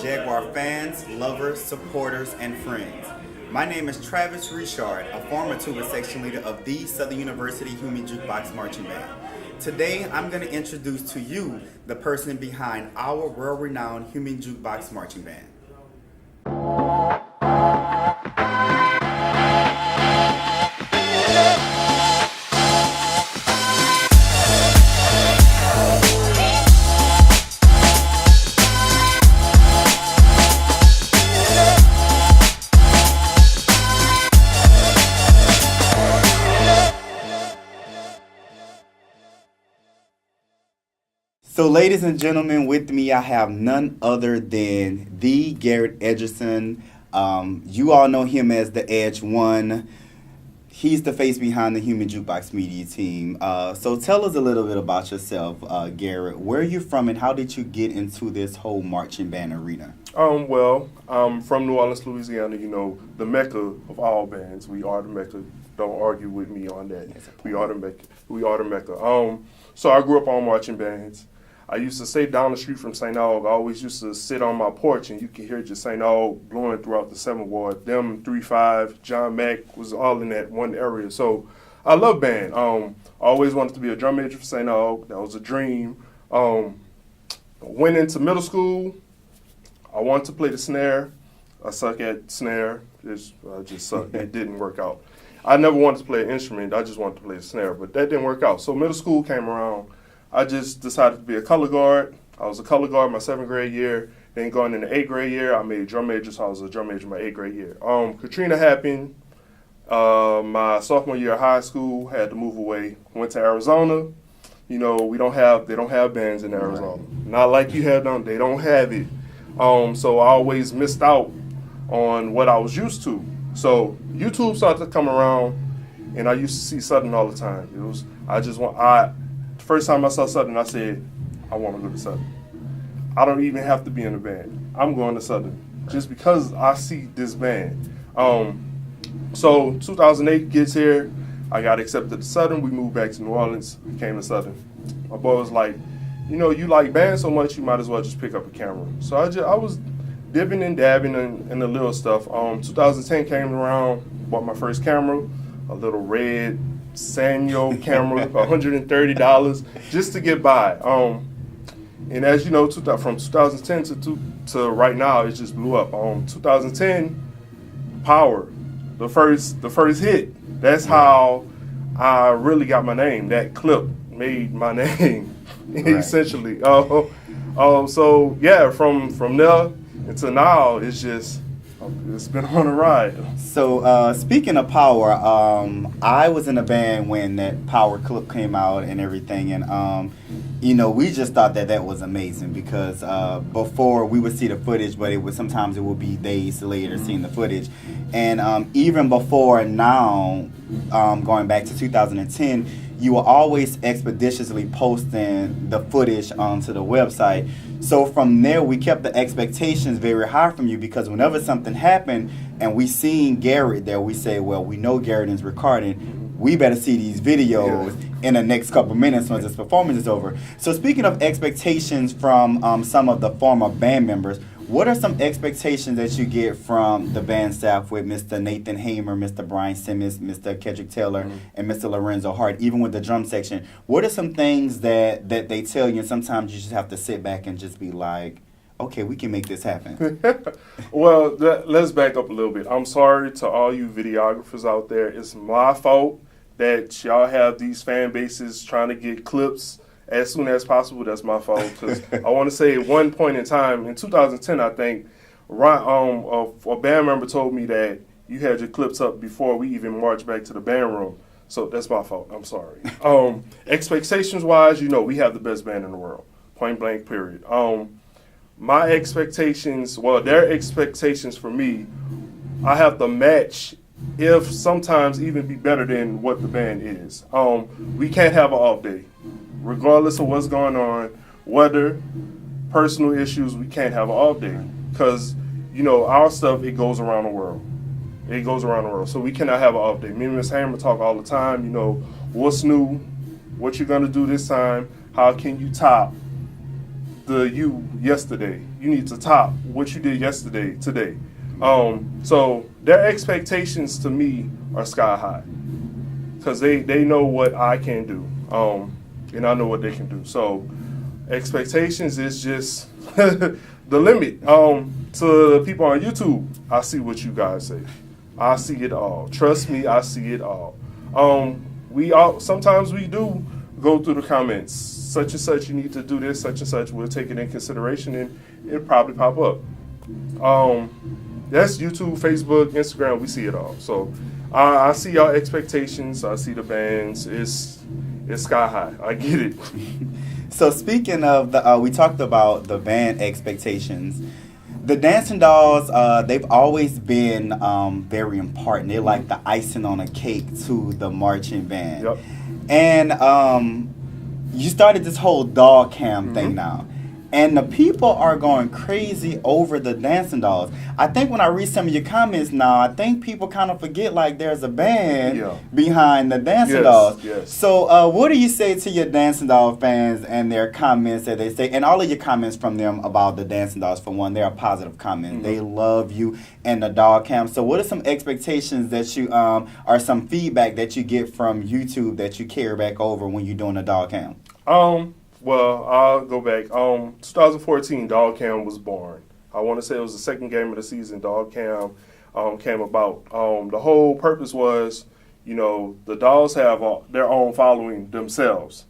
Jaguar fans, lovers, supporters, and friends. My name is Travis Richard, a former tuba section leader of the Southern University Human Jukebox Marching Band. Today, I'm going to introduce to you the person behind our world-renowned Human Jukebox Marching Band. So, ladies and gentlemen, with me I have none other than the Garrett Edgerson. You all know him as the Edge One. He's the face behind the Human Jukebox media team. So tell us a little bit about yourself, Garrett. Where are you from and how did you get into this whole marching band arena? Well, I'm from New Orleans, Louisiana, the Mecca of all bands. We are the Mecca. Don't argue with me on that. We are the Mecca. So I grew up on marching bands. I used to stay down the street from St. Aug. I always used to sit on my porch and you could hear just St. Aug blowing throughout the 7th Ward. Them 3-5, John Mack was all in that one area. So I love band. I always wanted to be a drum major for St. Aug. That was a dream. Went into middle school. I wanted to play the snare. I suck at snare. I just suck. It didn't work out. I never wanted to play an instrument. I just wanted to play the snare, but that didn't work out. So middle school came around. I just decided to be a color guard. I was a color guard my 7th grade year. Then going in the 8th grade year, I made drum major, so I was a drum major my 8th grade year. Katrina happened. My sophomore year of high school, had to move away. Went to Arizona. They don't have bands in Arizona. Not like you have them. They don't have it. So I always missed out on what I was used to. So YouTube started to come around, and I used to see Southern all the time. First time I saw Southern, I said, I want to go to Southern. I don't even have to be in a band. I'm going to Southern just because I see this band. So 2008 gets here. I got accepted to Southern. We moved back to New Orleans, came to Southern. My boy was like, you like bands so much, you might as well just pick up a camera. So I was dipping and dabbing in the little stuff. 2010 came around, bought my first camera, a little red Sanyo camera, $130 just to get by. And as you know, from 2010 to right now, it just blew up. 2010, Power, the first hit. That's how I really got my name. That clip made my name, essentially. So yeah, from there until now, it's been on a ride. So speaking of Power, I was in a band when that Power clip came out and everything, and we just thought that was amazing because before we would see the footage, but sometimes it would be days later seeing the footage, and even before now, going back to 2010, you were always expeditiously posting the footage onto the website. So from there, we kept the expectations very high from you because whenever something happened and we seen Garrett there, we say, well, we know Garrett is recording. We better see these videos in the next couple minutes once this performance is over. So speaking of expectations from some of the former band members, what are some expectations that you get from the band staff with Mr. Nathan Hamer, Mr. Brian Simmons, Mr. Kedrick Taylor, and Mr. Lorenzo Hart, even with the drum section? What are some things that they tell you and sometimes you just have to sit back and just be like, okay, we can make this happen? Well, let's back up a little bit. I'm sorry to all you videographers out there. It's my fault that y'all have these fan bases trying to get clips as soon as possible. That's my fault because I want to say at one point in time in 2010, I think, a band member told me that you had your clips up before we even marched back to the band room. So that's my fault. I'm sorry. Expectations wise, we have the best band in the world. Point blank. Period. My expectations, their expectations for me, I have to match, if sometimes even be better than what the band is. We can't have an off day. Regardless of what's going on, weather, personal issues, we can't have an off day because, our stuff, it goes around the world. It goes around the world. So we cannot have an off day. Me and Ms. Hammer talk all the time, what's new, what you're going to do this time, how can you top the you yesterday. you need to top what you did yesterday, today. So their expectations to me are sky high because they know what I can do, and I know what they can do. So expectations is just the limit. To the people on YouTube, I see what you guys say. I see it all. Trust me, I see it all. Sometimes we do go through the comments. Such and such, you need to do this. Such and such, we'll take it in consideration, and it'll probably pop up. That's YouTube, Facebook, Instagram. We see it all. So I see y'all expectations. I see the bands. It's sky high. I get it. So speaking of we talked about the band expectations. The Dancing Dolls, they've always been very important. They're like the icing on a cake to the marching band. Yep. And you started this whole dog cam thing now. And the people are going crazy over the Dancing Dolls. I think when I read some of your comments now, I think people kind of forget like there's a band behind the Dancing Dolls. Yes. So what do you say to your Dancing Doll fans and their comments that they say, and all of your comments from them about the Dancing Dolls? For one, they're positive comments. They love you and the dog cam. So what are some expectations that you, or some feedback that you get from YouTube that you carry back over when you're doing the dog cam? Well, I'll go back. 2014, Dog Cam was born. I want to say it was the second game of the season. Dog Cam came about. The whole purpose was, the dolls have their own following themselves.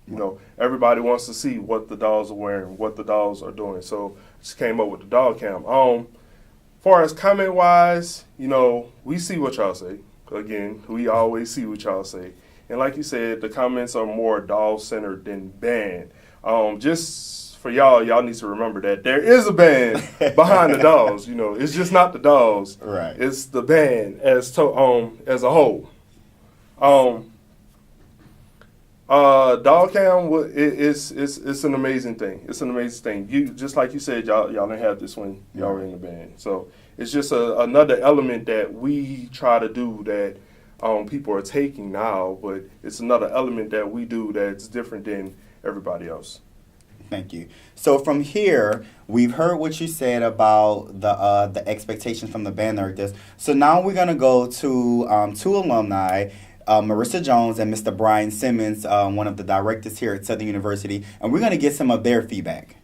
Everybody wants to see what the dolls are wearing, what the dolls are doing. So just came up with the Dog Cam. Far as comment wise, we see what y'all say. Again, we always see what y'all say. And like you said, the comments are more doll centered than band. Just for y'all need to remember that there is a band behind the dolls. It's just not the dolls. Right. It's the band as a whole. Dog cam it's an amazing thing. It's an amazing thing. You just like you said, y'all didn't have this when y'all were in the band. So it's just another element that we try to do that people are taking now, but it's another element that we do that's different than everybody else. Thank you. So from here, we've heard what you said about the expectations from the band directors. So now we're going to go to two alumni, Marissa Jones and Mr. Brian Simmons, one of the directors here at Southern University, and we're going to get some of their feedback.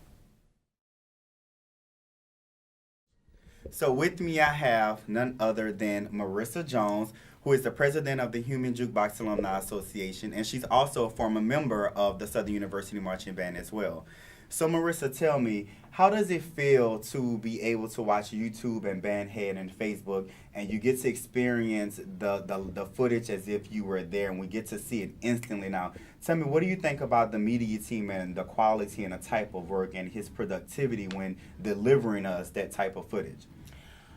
So with me, I have none other than Marissa Jones, who is the president of the Human Jukebox Alumni Association, and she's also a former member of the Southern University Marching Band as well. So Marissa, tell me, how does it feel to be able to watch YouTube and Bandhead and Facebook, and you get to experience the footage as if you were there, and we get to see it instantly now? Tell me, what do you think about the media team and the quality and the type of work and his productivity when delivering us that type of footage?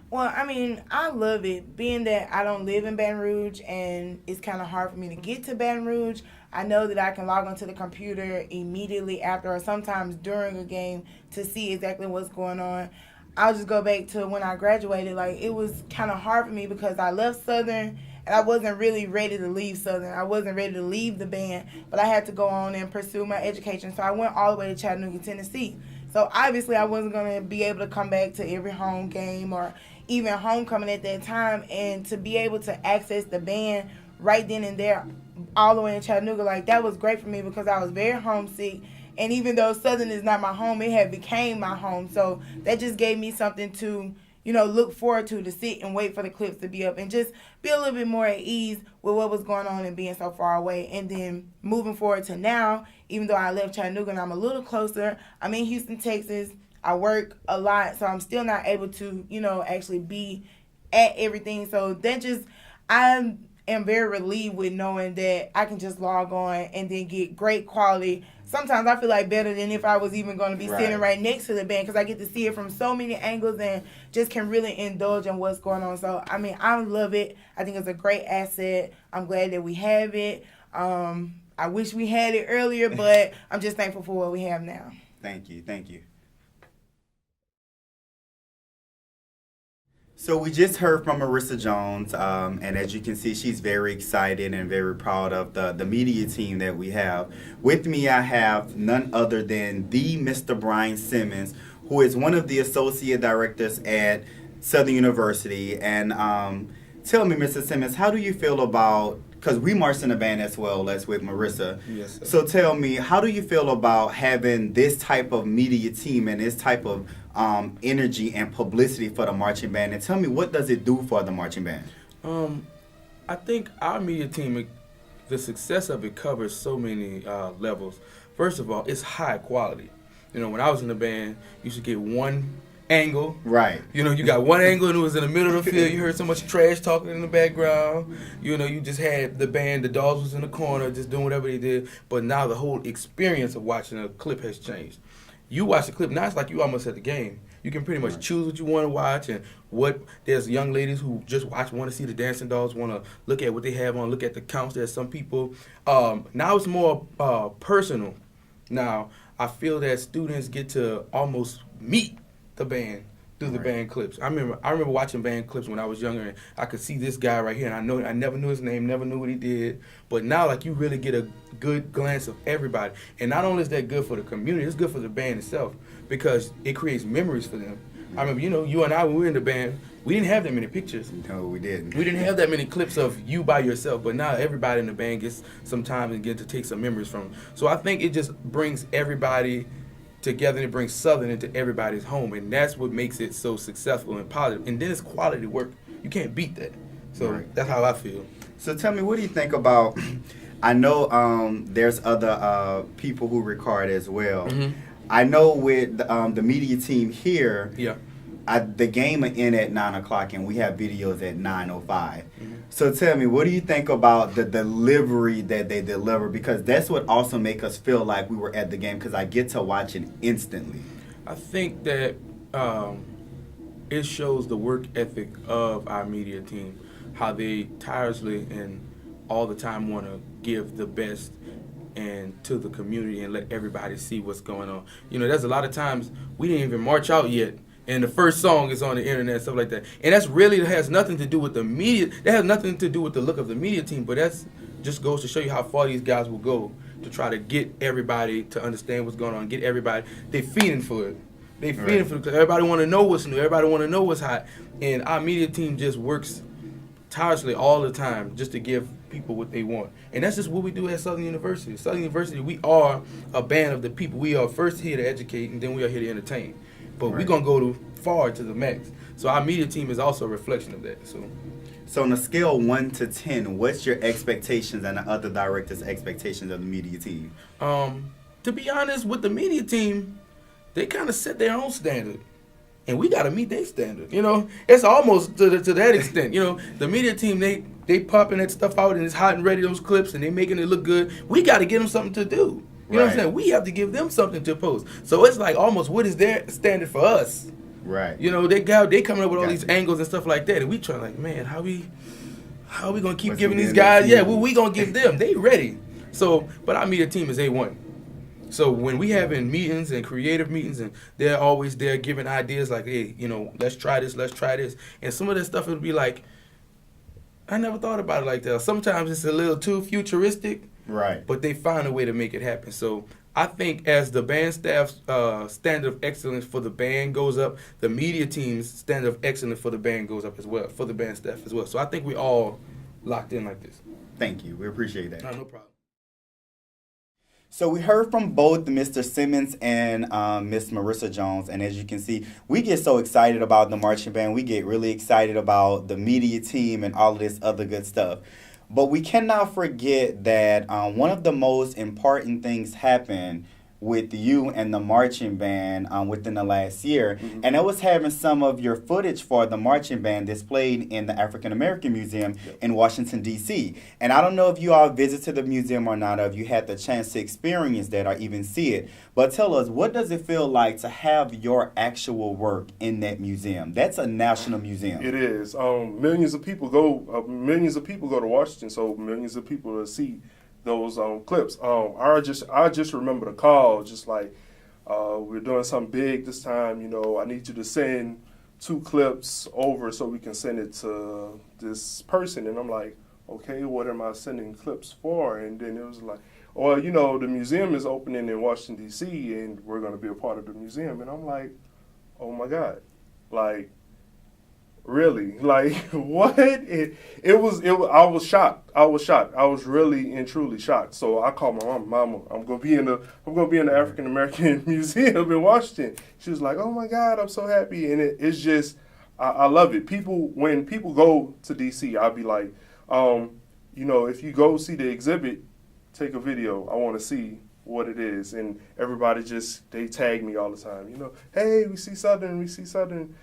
Well, I love it. Being that I don't live in Baton Rouge and it's kind of hard for me to get to Baton Rouge, I know that I can log onto the computer immediately after or sometimes during a game to see exactly what's going on. I'll just go back to when I graduated. Like, it was kind of hard for me because I left Southern and I wasn't really ready to leave Southern. I wasn't ready to leave the band, but I had to go on and pursue my education. So I went all the way to Chattanooga, Tennessee. So obviously I wasn't going to be able to come back to every home game or even homecoming at that time, and to be able to access the band right then and there all the way in Chattanooga, like, that was great for me because I was very homesick. And even though Southern is not my home, it had became my home. So that just gave me something to, look forward to sit and wait for the clips to be up and just be a little bit more at ease with what was going on and being so far away. And then moving forward to now, even though I left Chattanooga and I'm a little closer, I'm in Houston, Texas. I work a lot, so I'm still not able to, actually be at everything. So that I am very relieved with knowing that I can just log on and then get great quality. Sometimes I feel like better than if I was even going to be sitting right next to the band because I get to see it from so many angles and just can really indulge in what's going on. So, I love it. I think it's a great asset. I'm glad that we have it. I wish we had it earlier, but I'm just thankful for what we have now. Thank you. So we just heard from Marissa Jones, and as you can see, she's very excited and very proud of the media team that we have. With me, I have none other than the Mr. Brian Simmons, who is one of the associate directors at Southern University. And tell me, Mr. Simmons, how do you feel about, because we marched in a band as well as with Marissa. Yes, sir. So tell me, how do you feel about having this type of media team and this type of energy and publicity for the marching band? And tell me, what does it do for the marching band? I think our media team, the success of it covers so many levels. First of all, it's high quality. You know, when I was in the band, you should get one angle. Right. You know, you got one angle and it was in the middle of the field. You heard so much trash talking in the background. You know, you just had the band, the dogs was in the corner just doing whatever they did. But now the whole experience of watching a clip has changed. You watch the clip, now it's like you almost at the game. You can pretty much choose what you want to watch, and there's young ladies who just want to see the dancing dolls, want to look at what they have on, look at the counts. There's some people. Now it's more personal. Now I feel that students get to almost meet the band through the band clips. I remember watching band clips when I was younger, and I could see this guy right here, and I never knew his name, never knew what he did. But now, like, you really get a good glance of everybody. And not only is that good for the community, it's good for the band itself because it creates memories for them. I remember, you know, you and I, when we were in the band, we didn't have that many pictures. No, we didn't. We didn't have that many clips of you by yourself, but now everybody in the band gets some time and get to take some memories from them. So I think it just brings everybody together, and it brings Southern into everybody's home, and that's what makes it so successful and positive. And then it's quality work. You can't beat that. So that's how I feel. So tell me, what do you think about, I know there's other people who record as well. Mm-hmm. I know with the media team here, Yeah. The game will end at 9 o'clock and we have videos at 9:05. Mm-hmm. So tell me, what do you think about the delivery that they deliver? Because that's what also make us feel like we were at the game, because I get to watch it instantly. I think that it shows the work ethic of our media team, how they tirelessly and all the time want to give the best and to the community and let everybody see what's going on. You know, there's a lot of times we didn't even march out yet, and the first song is on the internet, stuff like that. And that's really, it has nothing to do with the media. That has nothing to do with the look of the media team, but that's just goes to show you how far these guys will go to try to get everybody to understand what's going on, get everybody, they're feeding for it. They feeding for it because everybody want to know what's new, everybody want to know what's hot. And our media team just works tirelessly all the time just to give people what they want. And that's just what we do at Southern University. Southern University, we are a band of the people. We are first here to educate, and then we are here to entertain. But we're going to go far to the max. So our media team is also a reflection of that. So on a scale 1 to 10, what's your expectations and the other directors' expectations of the media team? To be honest, with the media team, they kind of set their own standard. And we got to meet their standard. You know, it's almost to that extent. You know, the media team, they popping that stuff out and it's hot and ready, those clips, and they making it look good. We got to give them something to do. You know what I'm saying? We have to give them something to post. So it's like almost, what is their standard for us? Right. You know, they coming up with all these angles and stuff like that, and we try like, man, how we gonna keep giving these guys? Yeah, what we gonna give them? They ready. So, but our media team is A1. So when we having meetings and creative meetings, and they're always there giving ideas like, hey, you know, let's try this. And some of that stuff it'll be like, I never thought about it like that. Sometimes it's a little too futuristic. Right. But they find a way to make it happen. So I think as the band staff's standard of excellence for the band goes up, the media team's standard of excellence for the band goes up as well, for the band staff as well. So I think we all locked in like this. Thank you. We appreciate that. No problem. So we heard from both Mr. Simmons and Miss Marissa Jones, and as you can see, we get so excited about the marching band. We get really excited about the media team and all of this other good stuff. But we cannot forget that one of the most important things happened with you and the marching band within the last year. Mm-hmm. And it was having some of your footage for the marching band displayed in the African American Museum in Washington, D.C. And I don't know if you all visited the museum or not, or if you had the chance to experience that or even see it. But tell us, what does it feel like to have your actual work in that museum? That's a national museum. It is. Millions of people go to Washington, so millions of people to see those clips. I just remember the call, just like we're doing something big this time. You know, I need you to send 2 clips over so we can send it to this person. And I'm like, okay, what am I sending clips for? And then it was like, well, you know, the museum is opening in Washington, D.C., and we're going to be a part of the museum. And I'm like, oh my God, like, really, like, what? I was shocked. I was really and truly shocked. So I called my mama, I'm gonna be in the African American Museum in Washington. She was like, oh my God, I'm so happy. And it's just, I love it. When people go to DC, I'll be like, if you go see the exhibit, take a video. I want to see what it is. And everybody they tag me all the time. Hey, we see Southern.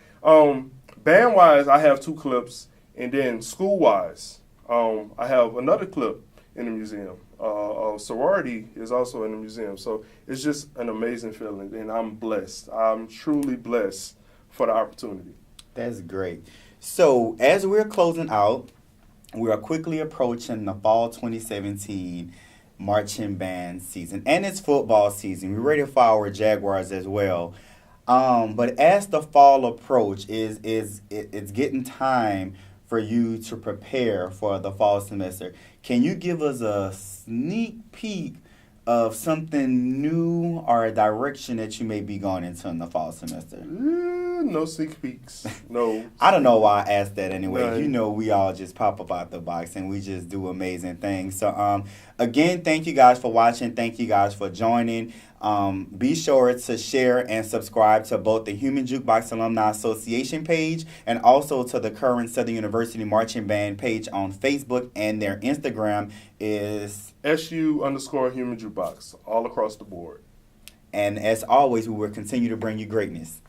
Band-wise, I have 2 clips, and then school-wise, I have another clip in the museum. Sorority is also in the museum, so it's just an amazing feeling, and I'm blessed. I'm truly blessed for the opportunity. That's great. So as we're closing out, we are quickly approaching the fall 2017 marching band season, and it's football season. We're ready for our Jaguars as well. But as the fall approach, it's getting time for you to prepare for the fall semester. Can you give us a sneak peek of something new or a direction that you may be going into in the fall semester? No sneak peeks. No. I don't know why I asked that anyway. None. We all just pop up out the box and we just do amazing things. So, again, thank you guys for watching. Thank you guys for joining. Be sure to share and subscribe to both the Human Jukebox Alumni Association page and also to the current Southern University Marching Band page on Facebook, and their Instagram is SU_Human Jukebox all across the board. And as always, we will continue to bring you greatness.